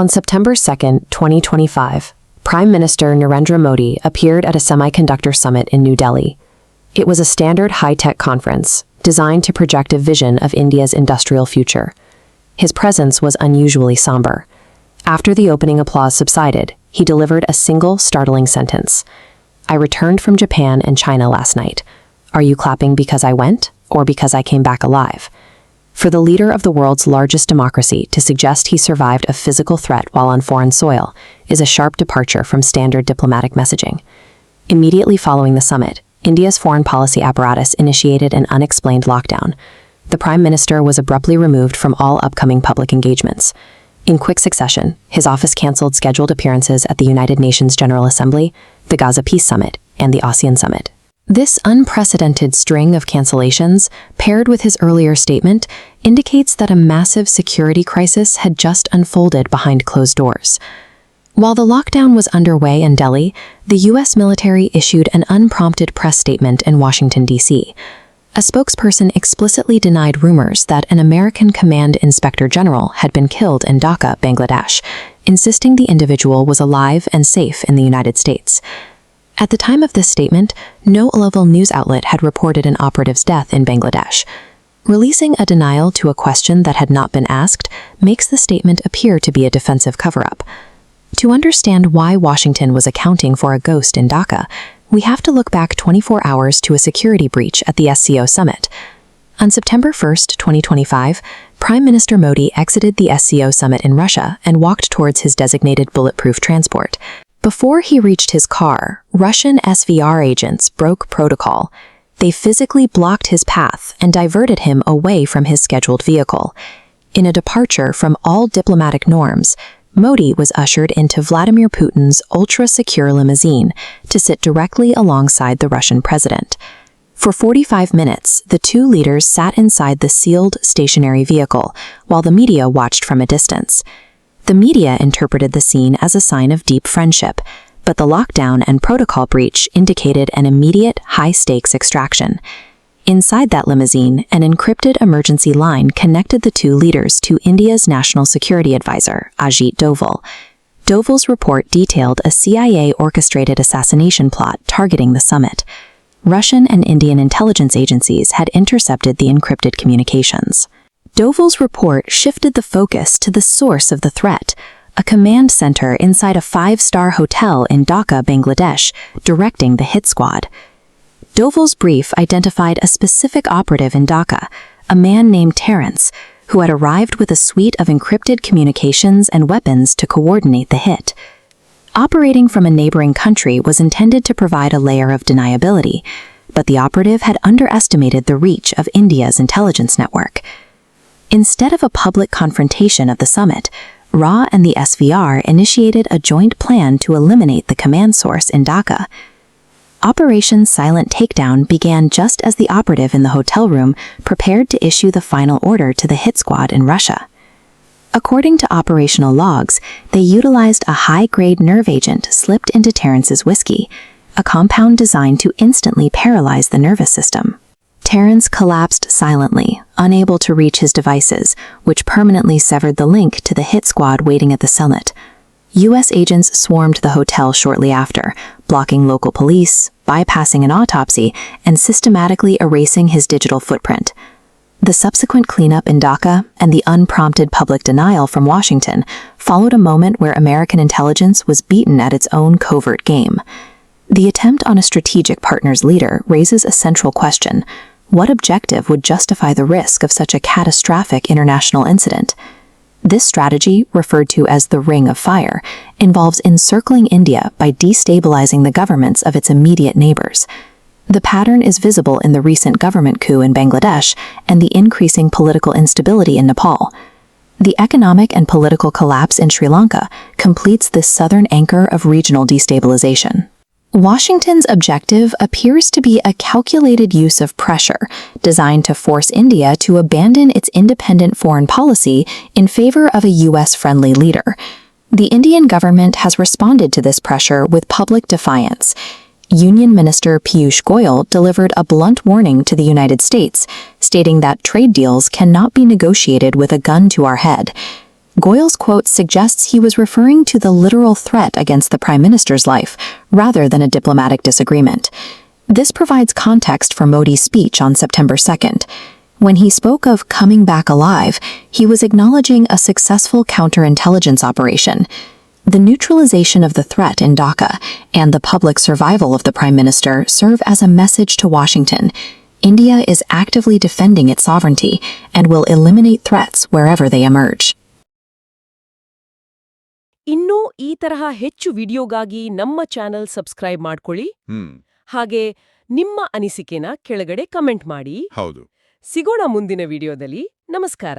On September 2, 2025, Prime Minister Narendra Modi appeared at a semiconductor summit in New Delhi. It was a standard high-tech conference designed to project a vision of India's industrial future. His presence was unusually somber. After the opening applause subsided, he delivered a single startling sentence. "I returned from Japan and China last night. Are you clapping because I went, or because I came back alive?" For the leader of the world's largest democracy to suggest he survived a physical threat while on foreign soil is a sharp departure from standard diplomatic messaging. Immediately following the summit, India's foreign policy apparatus initiated an unexplained lockdown. The Prime Minister was abruptly removed from all upcoming public engagements. In quick succession, his office cancelled scheduled appearances at the United Nations General Assembly, the Gaza Peace Summit, and the ASEAN Summit. This unprecedented string of cancellations, paired with his earlier statement, indicates that a massive security crisis had just unfolded behind closed doors. While the lockdown was underway in Delhi, the U.S. military issued an unprompted press statement in Washington, D.C. A spokesperson explicitly denied rumors that an American Command Inspector General had been killed in Dhaka, Bangladesh, insisting the individual was alive and safe in the United States. At the time of this statement, no local news outlet had reported an operative's death in Bangladesh. Releasing a denial to a question that had not been asked makes the statement appear to be a defensive cover-up. To understand why Washington was accounting for a ghost in Dhaka, we have to look back 24 hours to a security breach at the SCO summit. On September 1, 2025, Prime Minister Modi exited the SCO summit in Russia and walked towards his designated bulletproof transport. Before he reached his car, Russian SVR agents broke protocol. They physically blocked his path and diverted him away from his scheduled vehicle. In a departure from all diplomatic norms, Modi was ushered into Vladimir Putin's ultra-secure limousine to sit directly alongside the Russian president. For 45 minutes, the two leaders sat inside the sealed stationary vehicle, while the media watched from a distance. The media interpreted the scene as a sign of deep friendship, but the lockdown and protocol breach indicated an immediate, high-stakes extraction. Inside that limousine, an encrypted emergency line connected the two leaders to India's National Security Advisor, Ajit Doval. Doval's report detailed a CIA-orchestrated assassination plot targeting the summit. Russian and Indian intelligence agencies had intercepted the encrypted communications. Doval's report shifted the focus to the source of the threat, a command center inside a five-star hotel in Dhaka, Bangladesh, directing the hit squad. Doval's brief identified a specific operative in Dhaka, a man named Terence, who had arrived with a suite of encrypted communications and weapons to coordinate the hit. Operating from a neighboring country was intended to provide a layer of deniability, but the operative had underestimated the reach of India's intelligence network. Instead of a public confrontation of the summit, RA and the SVR initiated a joint plan to eliminate the command source in Dhaka. Operation Silent Takedown began just as the operative in the hotel room prepared to issue the final order to the hit squad in Russia. According to operational logs, they utilized a high-grade nerve agent slipped into Terence's whiskey, a compound designed to instantly paralyze the nervous system. Terence collapsed silently, unable to reach his devices, which permanently severed the link to the hit squad waiting at the summit. U.S. agents swarmed the hotel shortly after, blocking local police, bypassing an autopsy, and systematically erasing his digital footprint. The subsequent cleanup in Dhaka and the unprompted public denial from Washington followed a moment where American intelligence was beaten at its own covert game. The attempt on a strategic partner's leader raises a central question. What objective would justify the risk of such a catastrophic international incident? This strategy, referred to as the Ring of Fire, involves encircling India by destabilizing the governments of its immediate neighbors. The pattern is visible in the recent government coup in Bangladesh and the increasing political instability in Nepal. The economic and political collapse in Sri Lanka completes this southern anchor of regional destabilization. Washington's objective appears to be a calculated use of pressure designed to force India to abandon its independent foreign policy in favor of a U.S.-friendly leader. The Indian government has responded to this pressure with public defiance. Union Minister Piyush Goyal delivered a blunt warning to the United States, stating that trade deals cannot be negotiated with a gun to our head. Goyle's quote suggests he was referring to the literal threat against the Prime Minister's life, rather than a diplomatic disagreement. This provides context for Modi's speech on September 2nd. When he spoke of coming back alive, he was acknowledging a successful counterintelligence operation. The neutralization of the threat in Dhaka and the public survival of the Prime Minister serve as a message to Washington. India is actively defending its sovereignty and will eliminate threats wherever they emerge. ಇನ್ನೂ ಈ ತರಹ ಹೆಚ್ಚು ವಿಡಿಯೋಗಾಗಿ ನಮ್ಮ channel subscribe ಮಾಡ್ಕೊಳ್ಳಿ. ಹಾಗೆ ನಿಮ್ಮ ಅನಿಸಿಕೆನ ಕೆಳಗಡೆ comment ಮಾಡಿ. ಹೌದು. ಸಿಗೋಣ ಮುಂದಿನ ವಿಡಿಯೋದಲ್ಲಿ. ನಮಸ್ಕಾರ.